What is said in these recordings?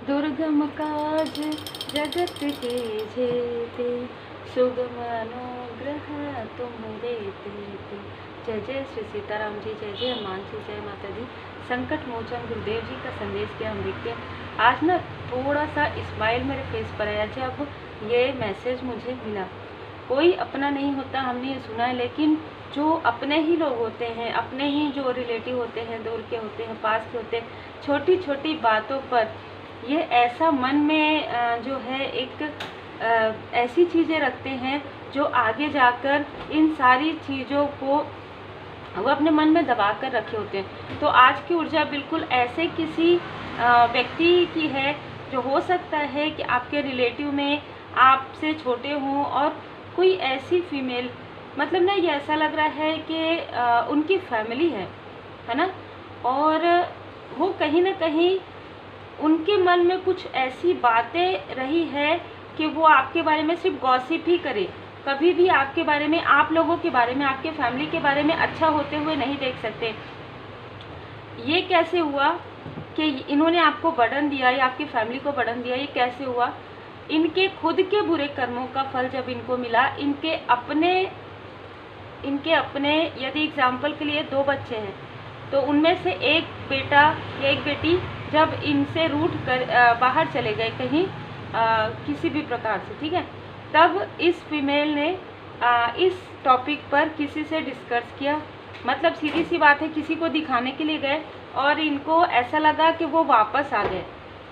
दुर्गम काज जगत के जेते, सुगम अनुग्रह तुम्हारे तेते। जय जय श्री सीताराम जी, जय जय हनुमान जी, जय माता दी। संकट मोचन गुरुदेव जी का संदेश क्या हम देखते हैं। आज ना थोड़ा सा स्माइल मेरे फेस पर आया जब ये मैसेज मुझे मिला। कोई अपना नहीं होता, हमने ये सुना है, लेकिन जो अपने ही लोग होते हैं, अपने ही जो रिलेटिव होते हैं, दूर के होते हैं, पास के होते हैं, छोटी छोटी बातों पर ये ऐसा मन में जो है एक ऐसी चीज़ें रखते हैं जो आगे जाकर इन सारी चीज़ों को वो अपने मन में दबा कर रखे होते हैं। तो आज की ऊर्जा बिल्कुल ऐसे किसी व्यक्ति की है जो हो सकता है कि आपके रिलेटिव में आपसे छोटे हों, और कोई ऐसी फीमेल, मतलब ना ये ऐसा लग रहा है कि उनकी फैमिली है ना, और वो कहीं ना कहीं उनके मन में कुछ ऐसी बातें रही है कि वो आपके बारे में सिर्फ गॉसिप ही करे, कभी भी आपके बारे में, आप लोगों के बारे में, आपके फैमिली के बारे में अच्छा होते हुए नहीं देख सकते। ये कैसे हुआ कि इन्होंने आपको बर्डन दिया या आपकी फैमिली को बर्डन दिया? ये कैसे हुआ? इनके खुद के बुरे कर्मों का फल जब इनको मिला, इनके अपने यदि एग्जाम्पल के लिए 2 बच्चे हैं तो उनमें से एक बेटा या एक बेटी जब इनसे रूठ कर बाहर चले गए कहीं किसी भी प्रकार से, ठीक है, तब इस फीमेल ने इस टॉपिक पर किसी से डिस्कस किया। मतलब सीधी सी बात है, किसी को दिखाने के लिए गए और इनको ऐसा लगा कि वो वापस आ गए,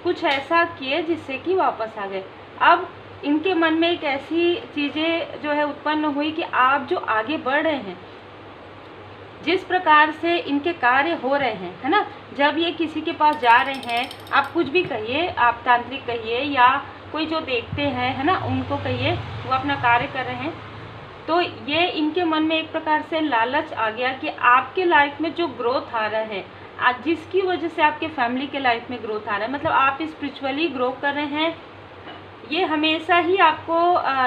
कुछ ऐसा किए जिससे कि वापस आ गए। अब इनके मन में एक ऐसी चीज़ें जो है उत्पन्न हुई कि आप जो आगे बढ़ रहे हैं, जिस प्रकार से इनके कार्य हो रहे हैं, है ना, जब ये किसी के पास जा रहे हैं, आप कुछ भी कहिए, आप तांत्रिक कहिए या कोई जो देखते हैं, है ना, उनको कहिए, वो अपना कार्य कर रहे हैं, तो ये इनके मन में एक प्रकार से लालच आ गया कि आपके लाइफ में जो ग्रोथ आ रहा है, जिसकी वजह से आपके फैमिली के लाइफ में ग्रोथ आ रहा है, मतलब आप स्पिरिचुअली ग्रो कर रहे हैं, ये हमेशा ही आपको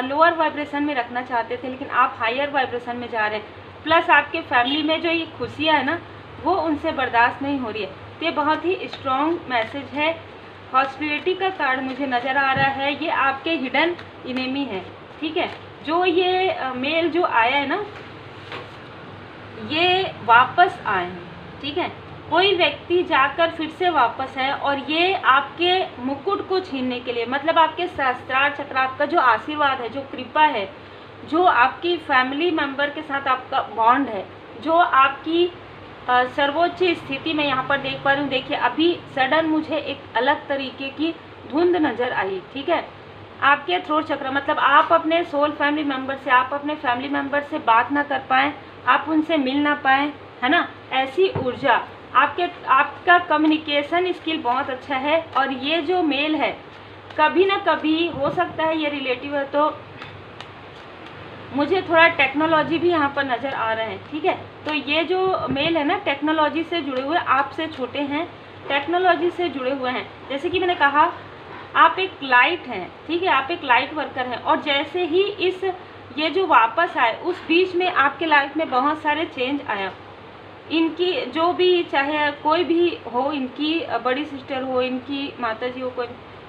लोअर वाइब्रेशन में रखना चाहते थे, लेकिन आप हायर वाइब्रेशन में जा रहे हैं। प्लस आपके फैमिली में जो ये खुशियाँ है ना, वो उनसे बर्दाश्त नहीं हो रही है। तो ये बहुत ही स्ट्रॉन्ग मैसेज है। हॉस्पिटलिटी का कार्ड मुझे नज़र आ रहा है, ये आपके हिडन इनेमी है, ठीक है। जो ये मेल जो आया है ना, ये वापस आए हैं, ठीक है। कोई व्यक्ति जाकर फिर से वापस है और ये आपके मुकुट को छीनने के लिए, मतलब आपके सहस्त्रार चक्र, आपका जो आशीर्वाद है, जो कृपा है, जो आपकी फैमिली मेंबर के साथ आपका बॉन्ड है, जो आपकी सर्वोच्च स्थिति में यहाँ पर देख पा रही हूँ। देखिए अभी सडन मुझे एक अलग तरीके की धुंध नज़र आई, ठीक है। आपके थ्रोट चक्र, मतलब आप अपने सोल फैमिली मेंबर से, आप अपने फैमिली मेंबर से बात ना कर पाएँ, आप उनसे मिल ना पाएँ, है ना, ऐसी ऊर्जा आपका कम्युनिकेशन स्किल बहुत अच्छा है। और ये जो मेल है, कभी ना कभी हो सकता है ये रिलेटिव है, तो मुझे थोड़ा टेक्नोलॉजी भी यहाँ पर नज़र आ रहे हैं, ठीक है। तो ये जो मेल है ना, टेक्नोलॉजी से जुड़े हुए, आपसे छोटे हैं, टेक्नोलॉजी से जुड़े हुए हैं। जैसे कि मैंने कहा, आप एक लाइट हैं, ठीक है, आप एक लाइट वर्कर हैं, और जैसे ही ये जो वापस आए, उस बीच में आपके लाइफ में बहुत सारे चेंज आया। इनकी जो भी, चाहे कोई भी हो, इनकी बड़ी सिस्टर हो, इनकी माताजी हो, कोई,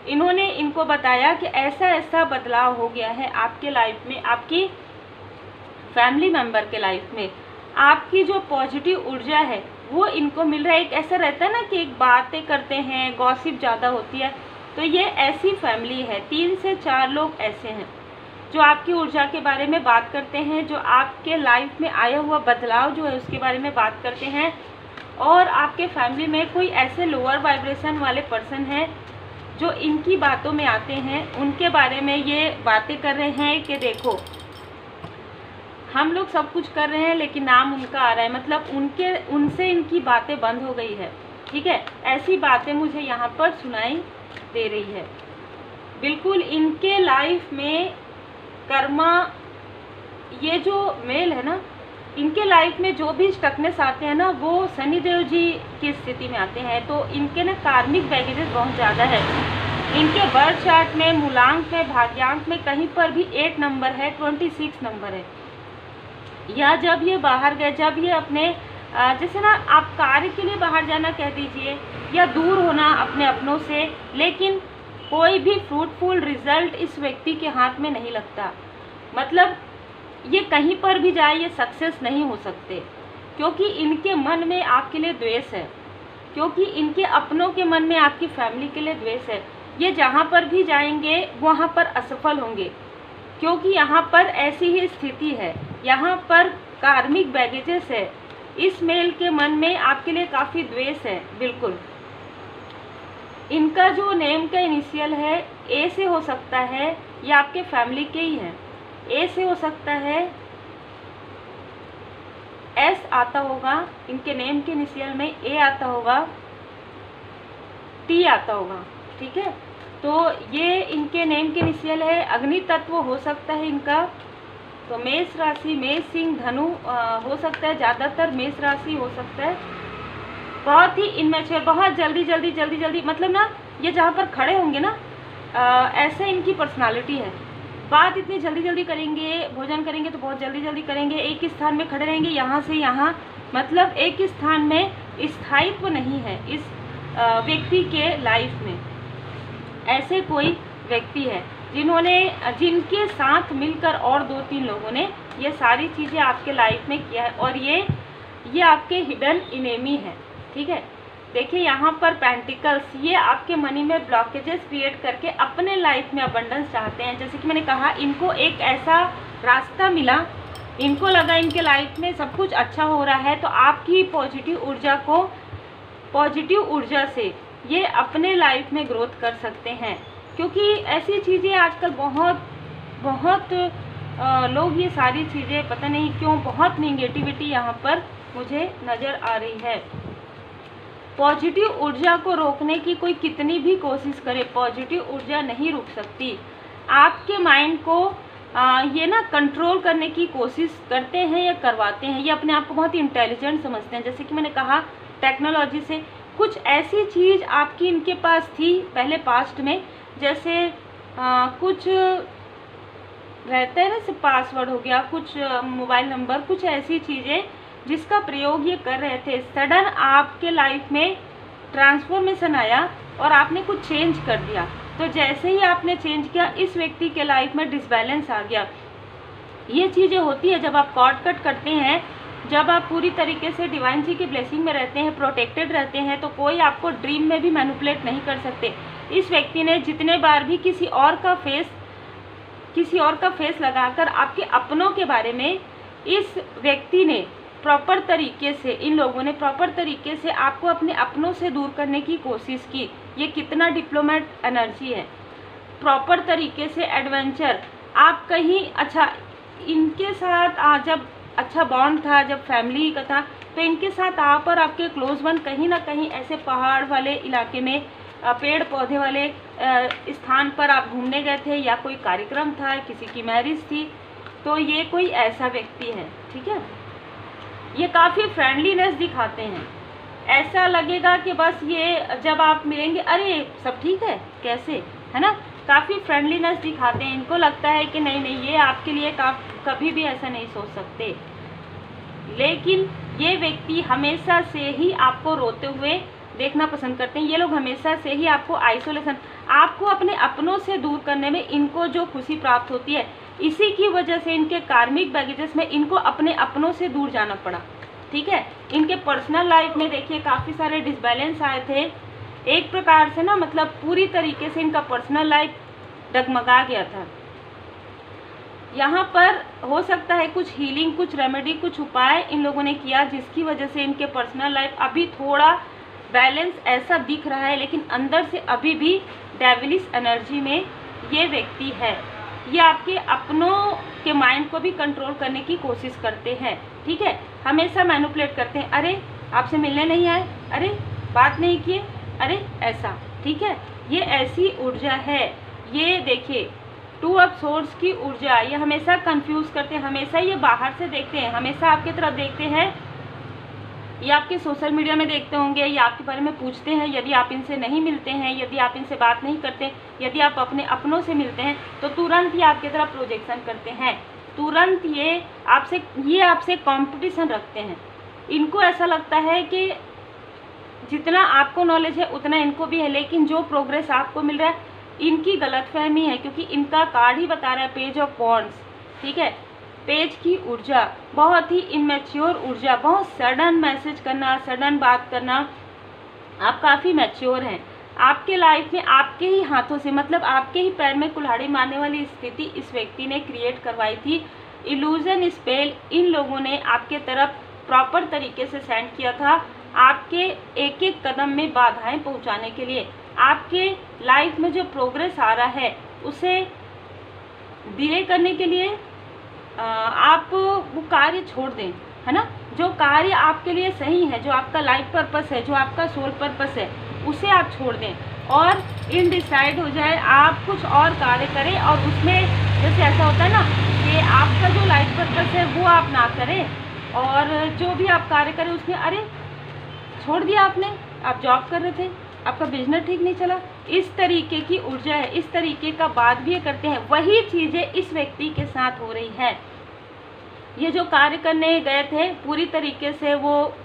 इन्होंने इनको बताया कि ऐसा ऐसा बदलाव हो गया है आपके लाइफ में, आपकी फैमिली मेंबर के लाइफ में, आपकी जो पॉजिटिव ऊर्जा है वो इनको मिल रहा है। एक ऐसा रहता है ना कि एक बातें करते हैं, गॉसिप ज़्यादा होती है, तो ये ऐसी फैमिली है, 3 से 4 लोग ऐसे हैं जो आपकी ऊर्जा के बारे में बात करते हैं, जो आपके लाइफ में आया हुआ बदलाव जो है उसके बारे में बात करते हैं। और आपके फैमिली में कोई ऐसे लोअर वाइब्रेशन वाले पर्सन हैं जो इनकी बातों में आते हैं, उनके बारे में ये बातें कर रहे हैं कि देखो हम लोग सब कुछ कर रहे हैं लेकिन नाम उनका आ रहा है, मतलब उनसे इनकी बातें बंद हो गई है, ठीक है। ऐसी बातें मुझे यहाँ पर सुनाई दे रही है। बिल्कुल इनके लाइफ में कर्मा, ये जो मेल है ना, इनके लाइफ में जो भी स्टकनेस आते हैं ना, वो शनिदेव जी की स्थिति में आते हैं। तो इनके ना कार्मिक बैगेजेस बहुत ज़्यादा है। इनके बर्थ चार्ट में, मूलांक में, भाग्यांक में कहीं पर भी 8 नंबर है, 26 नंबर है। या जब ये बाहर गए, जब ये अपने जैसे ना आप कार्य के लिए बाहर जाना कह दीजिए या दूर होना अपने अपनों से, लेकिन कोई भी फ्रूटफुल रिजल्ट इस व्यक्ति के हाथ में नहीं लगता। मतलब ये कहीं पर भी जाए ये सक्सेस नहीं हो सकते, क्योंकि इनके मन में आपके लिए द्वेष है, क्योंकि इनके अपनों के मन में आपकी फैमिली के लिए द्वेष है। ये जहाँ पर भी जाएंगे वहाँ पर असफल होंगे, क्योंकि यहाँ पर ऐसी ही स्थिति है, यहाँ पर कार्मिक बैगेजेस है। इस मेल के मन में आपके लिए काफ़ी द्वेष है। बिल्कुल इनका जो नेम का इनिशियल है ए से हो सकता है, या आपके फैमिली के ही हैं। ए से हो सकता है, एस आता होगा, इनके नेम के इनिशियल में ए आता होगा, टी आता होगा। ठीक है, तो ये इनके नेम के इनिशियल है। अग्नि तत्व हो सकता है इनका, तो मेष राशि, मेष सिंह धनु हो सकता है, ज़्यादातर मेष राशि हो सकता है। बहुत ही इनमेच्योर, बहुत जल्दी मतलब ना ये जहाँ पर खड़े होंगे ना ऐसे इनकी पर्सनालिटी है। बात इतनी जल्दी करेंगे, भोजन करेंगे तो बहुत जल्दी करेंगे, एक ही स्थान में खड़े रहेंगे, यहाँ से यहाँ, मतलब एक ही स्थान में स्थायित्व नहीं है इस व्यक्ति के लाइफ में। ऐसे कोई व्यक्ति है जिनके साथ मिलकर और 2-3 लोगों ने ये सारी चीज़ें आपके लाइफ में किया है, और ये आपके हिडन इनेमी है। ठीक है, देखिए यहाँ पर पेंटिकल्स, ये आपके मनी में ब्लॉकेजेस क्रिएट करके अपने लाइफ में अबंडेंस चाहते हैं। जैसे कि मैंने कहा, इनको एक ऐसा रास्ता मिला, इनको लगा इनके लाइफ में सब कुछ अच्छा हो रहा है, तो आपकी पॉजिटिव ऊर्जा से ये अपने लाइफ में ग्रोथ कर सकते हैं। क्योंकि ऐसी चीज़ें आजकल बहुत लोग ये सारी चीज़ें पता नहीं क्यों, बहुत नेगेटिविटी यहाँ पर मुझे नज़र आ रही है। पॉजिटिव ऊर्जा को रोकने की कोई कितनी भी कोशिश करे, पॉजिटिव ऊर्जा नहीं रुक सकती। आपके माइंड को ये ना कंट्रोल करने की कोशिश करते हैं या करवाते हैं। ये अपने आप को बहुत इंटेलिजेंट समझते हैं। जैसे कि मैंने कहा, टेक्नोलॉजी से कुछ ऐसी चीज़ आपकी इनके पास थी पहले पास्ट में, जैसे कुछ रहता है ना, पासवर्ड हो गया, कुछ मोबाइल नंबर, कुछ ऐसी चीज़ें जिसका प्रयोग ये कर रहे थे। सडन आपके लाइफ में ट्रांसफॉर्मेशन आया और आपने कुछ चेंज कर दिया। तो जैसे ही आपने चेंज किया, इस व्यक्ति के लाइफ में डिसबैलेंस आ गया। ये चीज़ें होती है जब आप कॉर्ड कट करते हैं, जब आप पूरी तरीके से डिवाइन जी की ब्लेसिंग में रहते हैं, प्रोटेक्टेड रहते हैं, तो कोई आपको ड्रीम में भी मैनिपुलेट नहीं कर सकते। इस व्यक्ति ने जितने बार भी किसी और का फेस लगाकर आपके अपनों के बारे में, इस व्यक्ति ने प्रॉपर तरीके से, इन लोगों ने प्रॉपर तरीके से आपको अपने अपनों से दूर करने की कोशिश की। ये कितना डिप्लोमेट एनर्जी है। प्रॉपर तरीके से एडवेंचर, आप कहीं, अच्छा इनके साथ जब अच्छा बॉन्ड था, जब फैमिली का था, तो इनके साथ आप और आपके क्लोज वन कहीं ना कहीं ऐसे पहाड़ वाले इलाके में, पेड़ पौधे वाले स्थान पर आप घूमने गए थे, या कोई कार्यक्रम था, किसी की मैरिज थी। तो ये कोई ऐसा व्यक्ति है। ठीक है, ये काफ़ी फ्रेंडलीनेस दिखाते हैं। ऐसा लगेगा कि बस ये जब आप मिलेंगे, अरे सब ठीक है, कैसे, है ना, काफ़ी फ्रेंडलीनेस दिखाते हैं। इनको लगता है कि नहीं ये आपके लिए कभी भी ऐसा नहीं सोच सकते। लेकिन ये व्यक्ति हमेशा से ही आपको रोते हुए देखना पसंद करते हैं। ये लोग हमेशा से ही आपको आइसोलेशन, आपको अपने अपनों से दूर करने में इनको जो खुशी प्राप्त होती है, इसी की वजह से इनके कार्मिक बैगेजेस में इनको अपने अपनों से दूर जाना पड़ा। ठीक है, इनके पर्सनल लाइफ में देखिए काफ़ी सारे डिसबैलेंस आए थे। एक प्रकार से ना, मतलब पूरी तरीके से इनका पर्सनल लाइफ डगमगा गया था। यहाँ पर हो सकता है कुछ हीलिंग, कुछ रेमेडी, कुछ उपाय इन लोगों ने किया, जिसकी वजह से इनके पर्सनल लाइफ अभी थोड़ा बैलेंस ऐसा दिख रहा है, लेकिन अंदर से अभी भी डेविलिश एनर्जी में ये व्यक्ति है। ये आपके अपनों के माइंड को भी कंट्रोल करने की कोशिश करते हैं। ठीक है, हमेशा मैनिपुलेट करते हैं, अरे आपसे मिलने नहीं आए, अरे बात नहीं किए, अरे ऐसा। ठीक है, ये ऐसी ऊर्जा है। ये देखिए 2 ऑफ सोर्स की ऊर्जा, ये हमेशा कंफ्यूज करते हैं, हमेशा ये बाहर से देखते हैं, हमेशा आपकी तरफ देखते हैं, या आपके सोशल मीडिया में देखते होंगे, या आपके बारे में पूछते हैं। यदि आप इनसे नहीं मिलते हैं, यदि आप इनसे बात नहीं करते, यदि आप अपने अपनों से मिलते हैं, तो तुरंत ये आपकी तरफ प्रोजेक्शन करते हैं, तुरंत ये आपसे कंपटीशन रखते हैं। इनको ऐसा लगता है कि जितना आपको नॉलेज है उतना इनको भी है, लेकिन जो प्रोग्रेस आपको मिल रहा है इनकी गलतफहमी है, क्योंकि इनका कार्ड ही बता रहा है पेज ऑफ वॉन्ड्स, ठीक है। पेज की ऊर्जा बहुत ही इमेच्योर ऊर्जा, बहुत सडन मैसेज करना, सडन बात करना। आप काफ़ी मैच्योर हैं। आपके लाइफ में आपके ही हाथों से, मतलब आपके ही पैर में कुल्हाड़ी मारने वाली स्थिति इस व्यक्ति ने क्रिएट करवाई थी। इल्यूजन स्पेल इन लोगों ने आपके तरफ प्रॉपर तरीके से सेंड किया था, आपके एक एक कदम में बाधाएं पहुंचाने के लिए। आपके लाइफ में जो प्रोग्रेस आ रहा है उसे डिले करने के लिए आप वो कार्य छोड़ दें, है ना। जो कार्य आपके लिए सही है, जो आपका लाइफ पर्पस है, जो आपका सोल पर्पस है, उसे आप छोड़ दें और इनडिसाइड हो जाए, आप कुछ और कार्य करें। और उसमें जैसे ऐसा होता है ना कि आपका जो लाइफ पर्पस है वो आप ना करें, और जो भी आप कार्य करें उसमें अरे छोड़ दिया आपने, आप जॉब कर रहे थे, आपका बिजनेस ठीक नहीं चला, इस तरीके की ऊर्जा है, इस तरीके का बात भी ये करते हैं। वही चीज़ें इस व्यक्ति के साथ हो रही है। ये जो कार्य करने गए थे पूरी तरीके से वो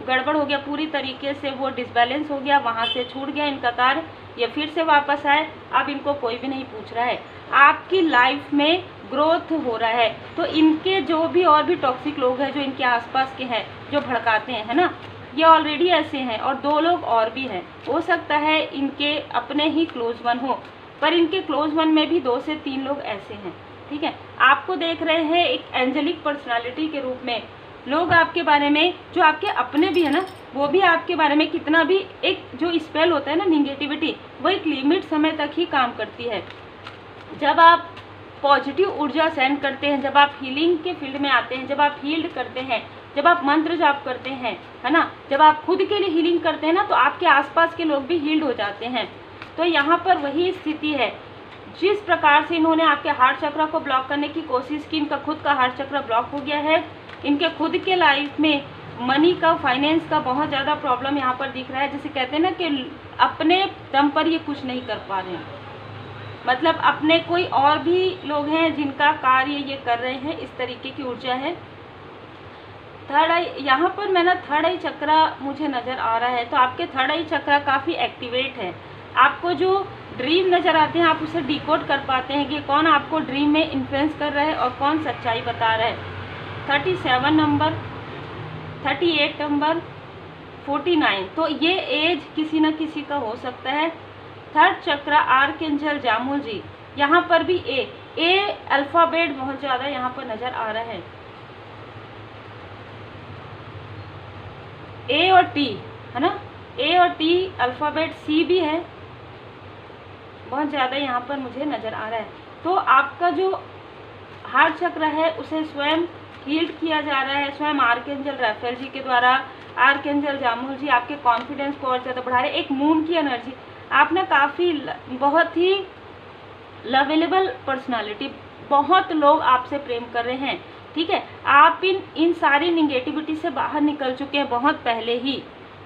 गड़बड़ हो गया, पूरी तरीके से वो डिसबैलेंस हो गया, वहाँ से छूट गया इनका कार्य, ये फिर से वापस आए, अब इनको कोई भी नहीं पूछ रहा है। आपकी लाइफ में ग्रोथ हो रहा है। तो इनके जो भी और भी टॉक्सिक लोग हैं जो इनके आसपास के हैं, जो भड़काते हैं, है ना, ये ऑलरेडी ऐसे हैं और 2 लोग और भी हैं। हो सकता है इनके अपने ही क्लोज वन हो, पर इनके क्लोज वन में भी 2 से 3 लोग ऐसे हैं, ठीक है। आपको देख रहे हैं एक एंजेलिक पर्सनालिटी के रूप में। लोग आपके बारे में, जो आपके अपने भी है ना, वो भी आपके बारे में कितना भी, एक जो स्पेल होता है ना निगेटिविटी, वो एक लिमिट समय तक ही काम करती है। जब आप पॉजिटिव ऊर्जा सेंड करते हैं, जब आप हीलिंग के फील्ड में आते हैं, जब आप हील्ड करते हैं, जब आप मंत्र जाप करते हैं, है ना, जब आप खुद के लिए हीलिंग करते हैं ना, तो आपके आसपास के लोग भी हील्ड हो जाते हैं। तो यहाँ पर वही स्थिति है। जिस प्रकार से इन्होंने आपके हार्ट चक्र को ब्लॉक करने की कोशिश की, इनका खुद का हार्ट चक्र ब्लॉक हो गया है। इनके खुद के लाइफ में मनी का, फाइनेंस का बहुत ज़्यादा प्रॉब्लम यहाँ पर दिख रहा है। जैसे कहते हैं ना कि अपने दम पर ये कुछ नहीं कर पा रहे हैं, मतलब अपने कोई और भी लोग हैं जिनका कार्य ये कर रहे हैं, इस तरीके की ऊर्जा है। थर्ड आई, यहाँ पर मैं ना थर्ड आई चक्र मुझे नज़र आ रहा है, तो आपके थर्ड आई चक्र काफ़ी एक्टिवेट है। आपको जो ड्रीम नज़र आते हैं आप उसे डिकोड कर पाते हैं कि कौन आपको ड्रीम में इन्फ्लुएंस कर रहा है और कौन सच्चाई बता रहा है। 37 नंबर, 38 नंबर, 49, तो ये एज किसी न किसी का हो सकता है। थर्ड चक्र आर्कएंजल जामुल जी, यहाँ पर भी ए अल्फ़ाबेट बहुत ज़्यादा यहाँ पर नज़र आ रहा है। ए और टी, है ना, ए और टी अल्फ़ाबेट, सी भी है, बहुत ज़्यादा यहाँ पर मुझे नज़र आ रहा है। तो आपका जो हार्ट चक्र है उसे स्वयं हील्ड किया जा रहा है, स्वयं आर्कएंजल राफेल जी के द्वारा। आर्कएंजल जामुल जी आपके कॉन्फिडेंस को और ज़्यादा बढ़ा रहे हैं। एक मून की एनर्जी, आप ना काफ़ी बहुत ही लवेलेबल पर्सनालिटी, बहुत लोग आपसे प्रेम कर रहे हैं, ठीक है। आप इन सारी निगेटिविटी से बाहर निकल चुके हैं बहुत पहले ही,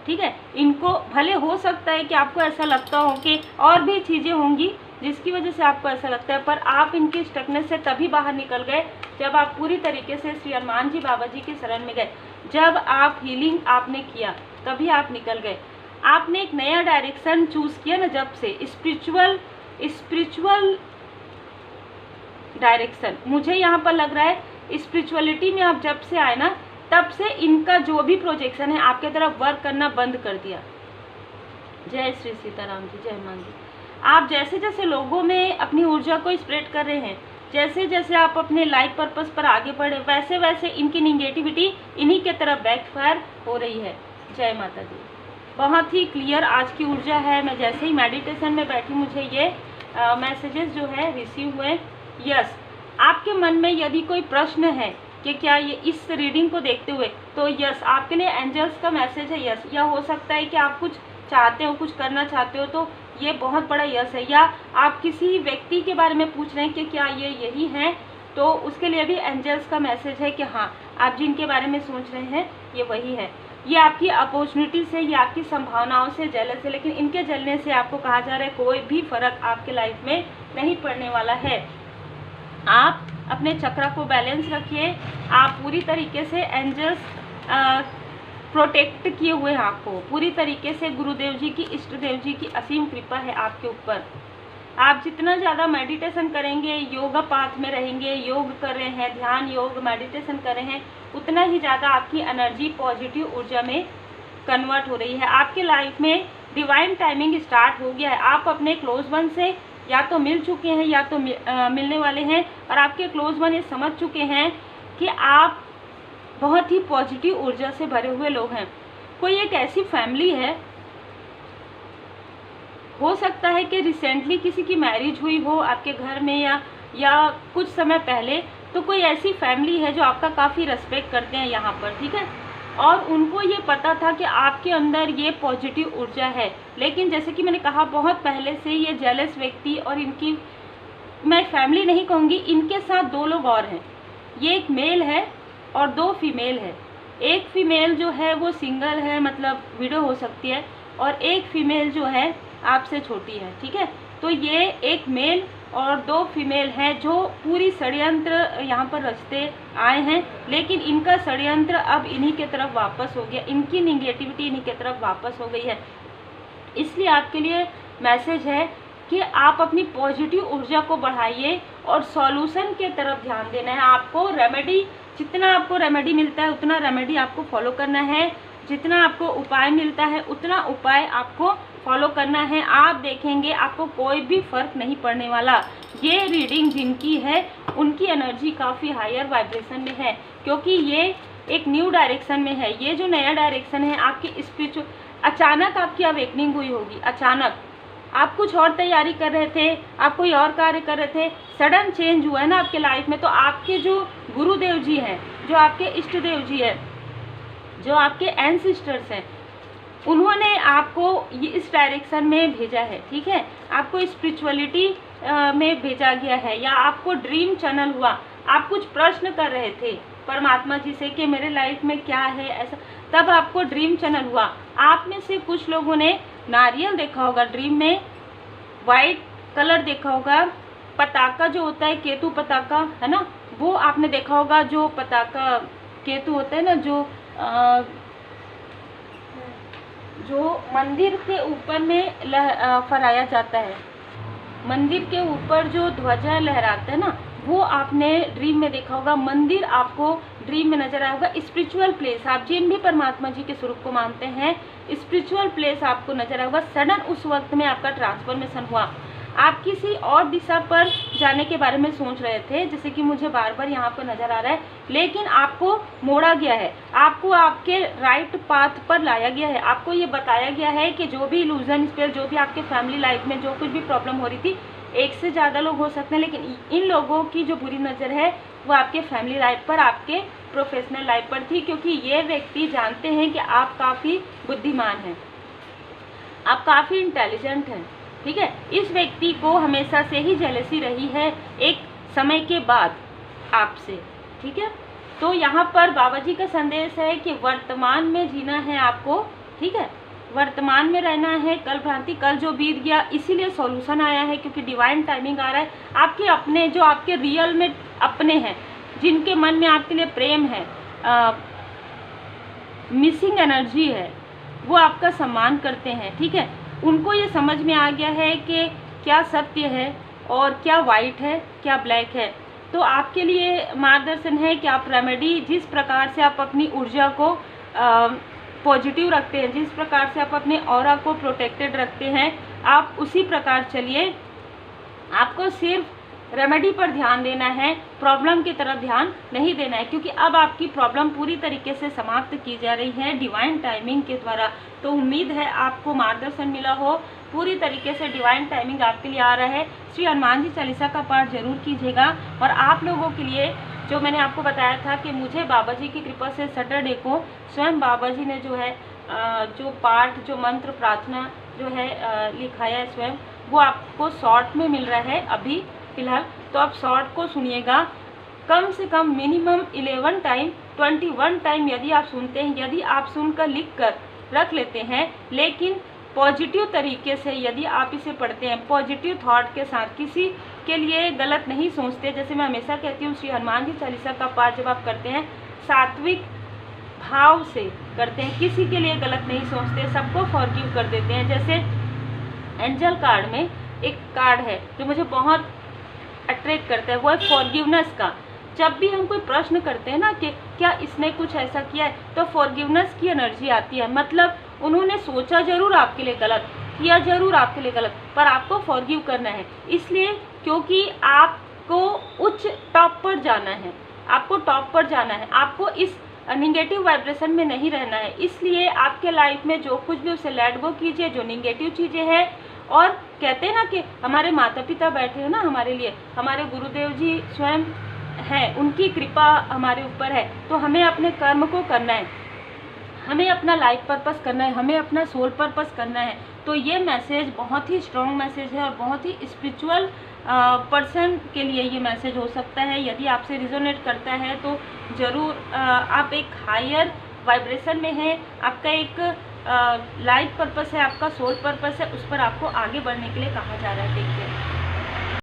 ठीक है। इनको भले हो सकता है कि आपको ऐसा लगता हो कि और भी चीज़ें होंगी जिसकी वजह से आपको ऐसा लगता है, पर आप इनके स्टकनेस से तभी बाहर निकल गए जब आप पूरी तरीके से श्री हनुमान जी बाबा जी के शरण में गए। जब आप हीलिंग आपने किया तभी आप निकल गए। आपने एक नया डायरेक्शन चूज़ किया ना, जब से स्पिरिचुअल डायरेक्शन, मुझे यहाँ पर लग रहा है स्पिरिचुअलिटी में आप जब से आए ना, तब से इनका जो भी प्रोजेक्शन है आपके तरफ वर्क करना बंद कर दिया। जय श्री सीताराम जी, जय हनुमान जी। आप जैसे जैसे लोगों में अपनी ऊर्जा को स्प्रेड कर रहे हैं, जैसे जैसे आप अपने लाइफ पर्पस पर आगे बढ़े, वैसे वैसे इनकी निगेटिविटी इन्हीं के तरफ बैकफायर हो रही है। जय माता दी। बहुत ही क्लियर आज की ऊर्जा है। मैं जैसे ही मेडिटेशन में बैठी मुझे ये मैसेजेस जो है रिसीव हुए। यस, आपके मन में यदि कोई प्रश्न है कि क्या ये इस रीडिंग को देखते हुए, तो यस आपके लिए एंजल्स का मैसेज है यस। या हो सकता है कि आप कुछ चाहते हो, कुछ करना चाहते हो, तो ये बहुत बड़ा यस है। या आप किसी व्यक्ति के बारे में पूछ रहे हैं कि क्या ये यही है, तो उसके लिए भी एंजल्स का मैसेज है कि हाँ आप जिनके बारे में सोच रहे हैं ये वही है। ये आपकी अपॉर्चुनिटी से, ये आपकी संभावनाओं से जेलस है, लेकिन इनके जलने से आपको कहा जा रहा है कोई भी फर्क आपके लाइफ में नहीं पड़ने वाला है। आप अपने चक्र को बैलेंस रखिए। आप पूरी तरीके से एंजल्स प्रोटेक्ट किए हुए हैं आपको पूरी तरीके से। गुरुदेव जी की, इष्ट देव जी की असीम कृपा है आपके ऊपर। आप जितना ज़्यादा मेडिटेशन करेंगे, योगा पाथ में रहेंगे, योग कर रहे हैं, ध्यान योग मेडिटेशन कर रहे हैं, उतना ही ज़्यादा आपकी एनर्जी पॉजिटिव ऊर्जा में कन्वर्ट हो रही है। आपके लाइफ में डिवाइन टाइमिंग स्टार्ट हो गया है। आप अपने क्लोज वन से या तो मिल चुके हैं या तो मिलने वाले हैं, और आपके क्लोज वन ये समझ चुके हैं कि आप बहुत ही पॉजिटिव ऊर्जा से भरे हुए लोग हैं। कोई एक ऐसी फैमिली है, हो सकता है कि रिसेंटली किसी की मैरिज हुई हो आपके घर में या कुछ समय पहले, तो कोई ऐसी फैमिली है जो आपका काफ़ी रेस्पेक्ट करते हैं यहाँ पर, ठीक है, और उनको ये पता था कि आपके अंदर ये पॉजिटिव ऊर्जा है। लेकिन जैसे कि मैंने कहा बहुत पहले से ये जेलस व्यक्ति, और इनकी मैं फैमिली नहीं कहूँगी, इनके साथ 2 लोग और हैं। ये एक मेल है और 2 फीमेल है। एक फीमेल जो है वो सिंगल है, मतलब विडो हो सकती है, और एक फीमेल जो है आपसे छोटी है, ठीक है। तो ये एक मेल और 2 फीमेल हैं जो पूरी षड्यंत्र यहाँ पर रचते आए हैं, लेकिन इनका षड्यंत्र अब इन्हीं के तरफ वापस हो गया, इनकी निगेटिविटी इन्हीं के तरफ वापस हो गई है। इसलिए आपके लिए मैसेज है कि आप अपनी पॉजिटिव ऊर्जा को बढ़ाइए और सॉल्यूशन के तरफ ध्यान देना है। आपको रेमेडी, जितना आपको रेमेडी मिलता है उतना रेमेडी आपको फॉलो करना है, जितना आपको उपाय मिलता है उतना उपाय आपको फॉलो करना है। आप देखेंगे आपको कोई भी फर्क नहीं पड़ने वाला। ये रीडिंग जिनकी है उनकी एनर्जी काफ़ी हायर वाइब्रेशन में है, क्योंकि ये एक न्यू डायरेक्शन में है। ये जो नया डायरेक्शन है आपकी स्पिरिचुअल, अचानक आपकी अवेकनिंग हुई होगी। अचानक आप कुछ और तैयारी कर रहे थे, आप कोई और कार्य कर रहे थे, सडन चेंज हुआ है ना आपके लाइफ में। तो आपके जो गुरुदेव जी हैं, जो आपके इष्ट देव जी हैं, जो आपके एंसेस्टर्स हैं, उन्होंने आपको ये इस डायरेक्शन में भेजा है, ठीक है। आपको स्पिरिचुअलिटी में भेजा गया है, या आपको ड्रीम चैनल हुआ। आप कुछ प्रश्न कर रहे थे परमात्मा जी से कि मेरे लाइफ में क्या है ऐसा, तब आपको ड्रीम चैनल हुआ। आप में से कुछ लोगों ने नारियल देखा होगा ड्रीम में, वाइट कलर देखा होगा, पताका जो होता है केतु पताका है ना, वो आपने देखा होगा। जो पताका केतु होता है ना, जो मंदिर के ऊपर में फहराया जाता है, मंदिर के ऊपर जो ध्वजा लहराता है ना, वो आपने ड्रीम में देखा होगा। मंदिर आपको ड्रीम में नजर आया होगा। स्पिरिचुअल प्लेस, आप जिन भी परमात्मा जी के स्वरूप को मानते हैं, स्पिरिचुअल प्लेस आपको नजर आया होगा। सडन उस वक्त में आपका ट्रांसफॉर्मेशन हुआ। आप किसी और दिशा पर जाने के बारे में सोच रहे थे, जैसे कि मुझे बार बार यहाँ पर नजर आ रहा है, लेकिन आपको मोड़ा गया है, आपको आपके राइट पाथ पर लाया गया है। आपको ये बताया गया है कि जो भी इल्यूजन स्पेल, जो भी आपके फैमिली लाइफ में जो कुछ भी प्रॉब्लम हो रही थी, एक से ज़्यादा लोग हो सकते हैं, लेकिन इन लोगों की जो बुरी नज़र है वो आपके फैमिली लाइफ पर, आपके प्रोफेशनल लाइफ पर थी, क्योंकि ये व्यक्ति जानते हैं कि आप काफ़ी बुद्धिमान हैं, आप काफ़ी इंटेलिजेंट हैं, ठीक है। इस व्यक्ति को हमेशा से ही जेलसी रही है एक समय के बाद आपसे, ठीक है। तो यहाँ पर बाबा जी का संदेश है कि वर्तमान में जीना है आपको, ठीक है, वर्तमान में रहना है। कल भ्रांति, कल जो बीत गया, इसीलिए सॉल्यूशन आया है, क्योंकि डिवाइन टाइमिंग आ रहा है। आपके अपने, जो आपके रियल में अपने हैं, जिनके मन में आपके लिए प्रेम है, मिसिंग एनर्जी है, वो आपका सम्मान करते हैं, ठीक है। उनको ये समझ में आ गया है कि क्या सत्य है और क्या वाइट है, क्या ब्लैक है। तो आपके लिए मार्गदर्शन है कि आप रेमेडी, जिस प्रकार से आप अपनी ऊर्जा को पॉजिटिव रखते हैं, जिस प्रकार से आप अपने ऑरा को प्रोटेक्टेड रखते हैं, आप उसी प्रकार चलिए। आपको सिर्फ रेमेडी पर ध्यान देना है, प्रॉब्लम की तरफ ध्यान नहीं देना है, क्योंकि अब आपकी प्रॉब्लम पूरी तरीके से समाप्त की जा रही है डिवाइन टाइमिंग के द्वारा। तो उम्मीद है आपको मार्गदर्शन मिला हो, पूरी तरीके से डिवाइन टाइमिंग आपके लिए आ रहा है। श्री हनुमान जी चालीसा का पाठ जरूर कीजिएगा। और आप लोगों के लिए जो मैंने आपको बताया था कि मुझे बाबा जी की कृपा से सैटरडे को स्वयं बाबा जी ने जो है जो पाठ, जो मंत्र, प्रार्थना जो है लिखाया है स्वयं, वो आपको शॉर्ट में मिल रहा है अभी फिलहाल। तो आप शॉर्ट को सुनिएगा, कम से कम मिनिमम 11 टाइम, 21 टाइम यदि आप सुनते हैं, यदि आप सुनकर लिख कर रख लेते हैं, लेकिन पॉजिटिव तरीके से यदि आप इसे पढ़ते हैं, पॉजिटिव थॉट के साथ, किसी के लिए गलत नहीं सोचते। जैसे मैं हमेशा कहती हूँ, श्री हनुमान जी चालीसा का पाठ जब आप करते हैं, सात्विक भाव से करते हैं, किसी के लिए गलत नहीं सोचते, सबको फॉरगिव कर देते हैं। जैसे एंजल कार्ड में एक कार्ड है जो मुझे बहुत अट्रैक्ट करता है, वो है फॉरगिवनेस का। जब भी हम कोई प्रश्न करते हैं ना कि क्या इसने कुछ ऐसा किया है, तो फॉरगिवनेस की एनर्जी आती है। मतलब उन्होंने सोचा जरूर आपके लिए गलत, किया जरूर आपके लिए गलत, पर आपको फॉरगिव करना है। इसलिए क्योंकि आपको उच्च टॉप पर जाना है, आपको टॉप पर जाना है, आपको इस निगेटिव वाइब्रेशन में नहीं रहना है। इसलिए आपके लाइफ में जो कुछ भी उसे लेट गो कीजिए, जो निगेटिव चीज़ें हैं। और कहते हैं ना कि हमारे माता पिता बैठे हो ना हमारे लिए, हमारे गुरुदेव जी स्वयं हैं, उनकी कृपा हमारे ऊपर है। तो हमें अपने कर्म को करना है, हमें अपना लाइफ पर्पस करना है, हमें अपना सोल पर्पस करना है। तो ये मैसेज बहुत ही स्ट्रॉन्ग मैसेज है और बहुत ही स्पिरिचुअल पर्सन के लिए ये मैसेज हो सकता है। यदि आपसे रिजोनेट करता है तो ज़रूर आप एक हायर वाइब्रेशन में हैं, आपका एक लाइफ पर्पस है, आपका सोल पर्पस है, उस पर आपको आगे बढ़ने के लिए कहा जा रहा है। Take care.